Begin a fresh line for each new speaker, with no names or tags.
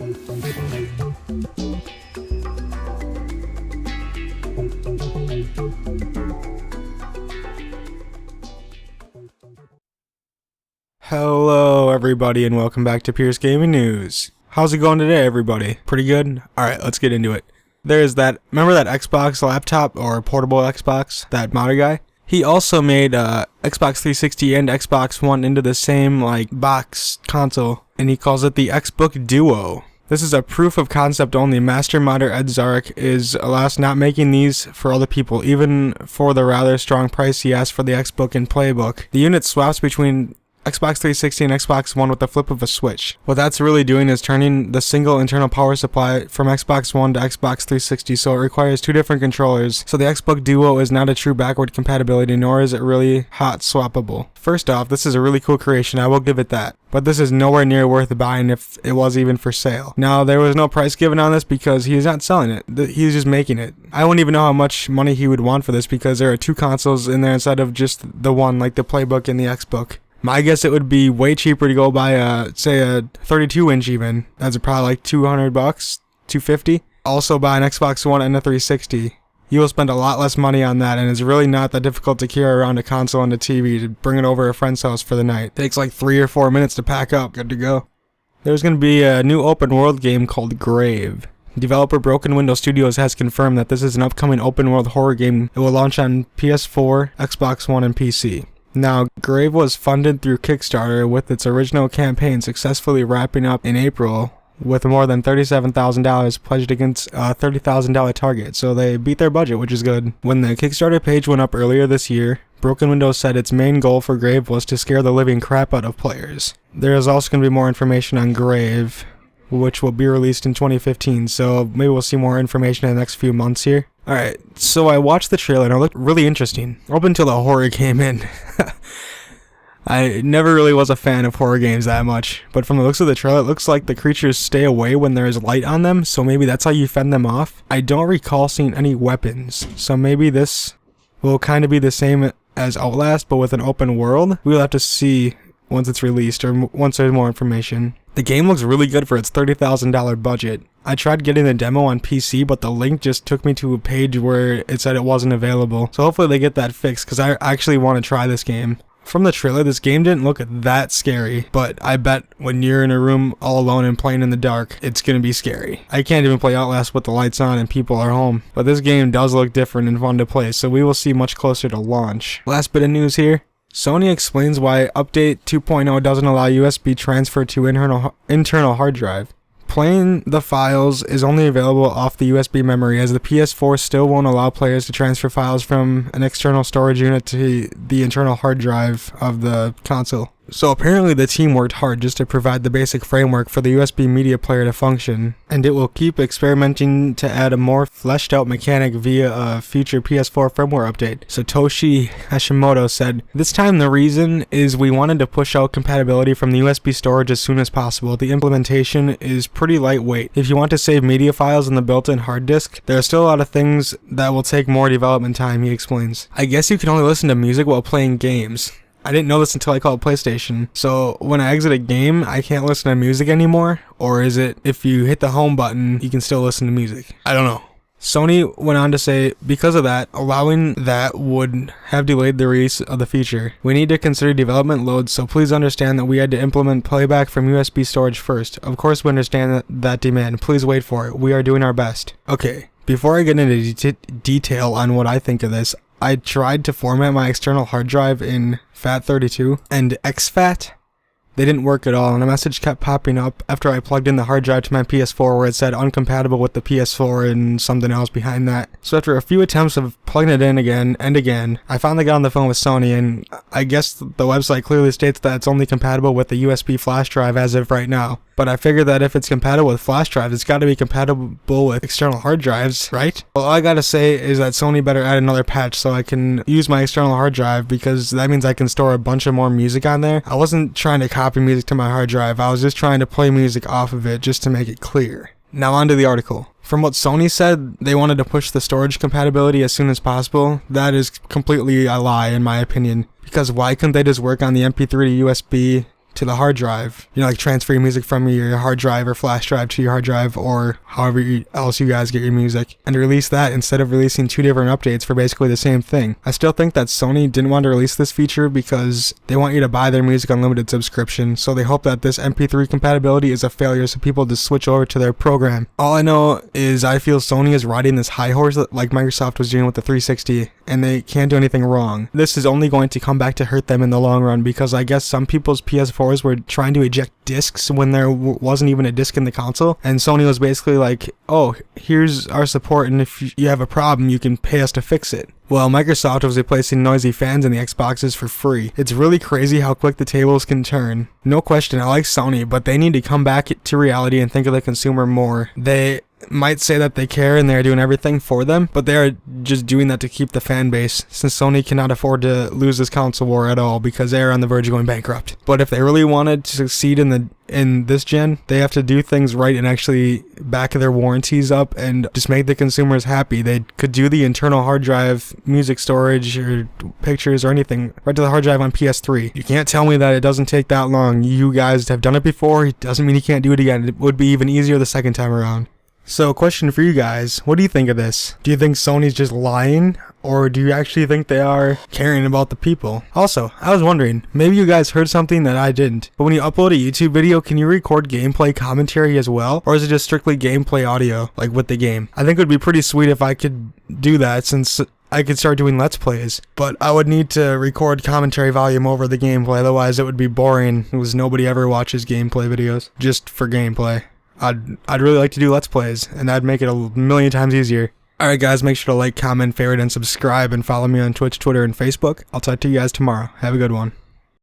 Hello everybody and welcome back to Pierce Gaming News. How's it going today, everybody? Pretty good? Alright, let's get into it. There's that, remember that Xbox laptop or portable Xbox, that modder guy? He also made Xbox 360 and Xbox One into the same box console, and he calls it the Xbook Duo. This is a proof of concept only. Master modder Ed Zarek is alas not making these for other people, even for the rather strong price he asked for the Xbook and Playbook. The unit swaps between Xbox 360 and Xbox One with the flip of a switch. What that's really doing is turning the single internal power supply from Xbox One to Xbox 360, so it requires two different controllers. So the Xbook Duo is not a true backward compatibility, nor is it really hot swappable. First off, this is a really cool creation, I will give it that. But this is nowhere near worth buying if it was even for sale. Now, there was no price given on this because he's not selling it. He's just making it. I wouldn't even know how much money he would want for this because there are two consoles in there instead of just the one, like the Playbook and the Xbook. My guess it would be way cheaper to go buy say a 32-inch even. That's probably like $200, $250. Also buy an Xbox One and a 360. You will spend a lot less money on that, and it's really not that difficult to carry around a console and a TV to bring it over a friend's house for the night. It takes like 3 or 4 minutes to pack up. Good to go. There's going to be a new open world game called Grave. Developer Broken Window Studios has confirmed that this is an upcoming open world horror game. It will launch on PS4, Xbox One, and PC. Now, Grave was funded through Kickstarter, with its original campaign successfully wrapping up in April with more than $37,000 pledged against a $30,000 target, so they beat their budget, which is good. When the Kickstarter page went up earlier this year, Broken Window said its main goal for Grave was to scare the living crap out of players. There is also going to be more information on Grave, which will be released in 2015, so maybe we'll see more information in the next few months here. Alright, so I watched the trailer and it looked really interesting, up until the horror came in. I never really was a fan of horror games that much, but from the looks of the trailer, it looks like the creatures stay away when there is light on them, so maybe that's how you fend them off. I don't recall seeing any weapons, so maybe this will kind of be the same as Outlast, but with an open world. We'll have to see once it's released, or once there's more information. The game looks really good for its $30,000 budget. I tried getting the demo on PC, but the link just took me to a page where it said it wasn't available. So hopefully they get that fixed, because I actually want to try this game. From the trailer, this game didn't look that scary, but I bet when you're in a room all alone and playing in the dark, it's gonna be scary. I can't even play Outlast with the lights on and people are home, but this game does look different and fun to play, so we will see much closer to launch. Last bit of news here. Sony explains why Update 2.0 doesn't allow USB transfer to internal hard drive. Playing the files is only available off the USB memory, as the PS4 still won't allow players to transfer files from an external storage unit to the internal hard drive of the console. So apparently the team worked hard just to provide the basic framework for the USB media player to function, and it will keep experimenting to add a more fleshed out mechanic via a future PS4 firmware update. Satoshi Hashimoto said, "This time the reason is we wanted to push out compatibility from the USB storage as soon as possible. The implementation is pretty lightweight. If you want to save media files in the built-in hard disk, there are still a lot of things that will take more development time," he explains. I guess you can only listen to music while playing games. I didn't know this until I called PlayStation. So when I exit a game, I can't listen to music anymore? Or is it if you hit the home button, you can still listen to music? I don't know. Sony went on to say, because of that, allowing that would have delayed the release of the feature. We need to consider development loads, so please understand that we had to implement playback from USB storage first. Of course we understand that demand. Please wait for it. We are doing our best. Okay, before I get into detail on what I think of this, I tried to format my external hard drive in FAT32 and exFAT. They didn't work at all, and a message kept popping up after I plugged in the hard drive to my PS4 where it said uncompatible with the PS4 and something else behind that. So after a few attempts of plugging it in again and again, I finally got on the phone with Sony, and I guess the website clearly states that it's only compatible with the USB flash drive as of right now. But I figured that if it's compatible with flash drives, it's got to be compatible with external hard drives, right? Well, all I gotta say is that Sony better add another patch so I can use my external hard drive, because that means I can store a bunch of more music on there. I wasn't trying to copy music to my hard drive, I was just trying to play music off of it just to make it clear. Now on to the article. From what Sony said, they wanted to push the storage compatibility as soon as possible. That is completely a lie in my opinion, because why couldn't they just work on the MP3 to USB to the hard drive. You know, like transfer your music from your hard drive or flash drive to your hard drive, or however else you guys get your music, and release that instead of releasing 2 different updates for basically the same thing. I still think that Sony didn't want to release this feature because they want you to buy their music unlimited subscription, so they hope that this MP3 compatibility is a failure so people just switch over to their program. All I know is I feel Sony is riding this high horse like Microsoft was doing with the 360, and they can't do anything wrong. This is only going to come back to hurt them in the long run, because I guess some people's PS4s were trying to eject discs when there wasn't even a disc in the console, and Sony was basically like, oh, here's our support, and if you have a problem you can pay us to fix it. Well, Microsoft was replacing noisy fans in the Xboxes for free. It's really crazy how quick the tables can turn. No question, I like Sony, but they need to come back to reality and think of the consumer more. They might say that they care and they're doing everything for them, but they are just doing that to keep the fan base, since Sony cannot afford to lose this console war at all because they are on the verge of going bankrupt. But if they really wanted to succeed in this gen, they have to do things right and actually back their warranties up and just make the consumers happy. They could do the internal hard drive music storage or pictures or anything right to the hard drive on PS3. You can't tell me that it doesn't take that long. You guys have done it before. It doesn't mean you can't do it again. It would be even easier the second time around. So, question for you guys, what do you think of this? Do you think Sony's just lying, or do you actually think they are caring about the people? Also, I was wondering, maybe you guys heard something that I didn't, but when you upload a YouTube video, can you record gameplay commentary as well, or is it just strictly gameplay audio, like with the game? I think it would be pretty sweet if I could do that, since I could start doing Let's Plays, but I would need to record commentary volume over the gameplay, otherwise it would be boring, because nobody ever watches gameplay videos just for gameplay. I'd really like to do Let's Plays, and that'd make it a million times easier. Alright guys, make sure to like, comment, favorite, and subscribe, and follow me on Twitch, Twitter, and Facebook. I'll talk to you guys tomorrow. Have a good one.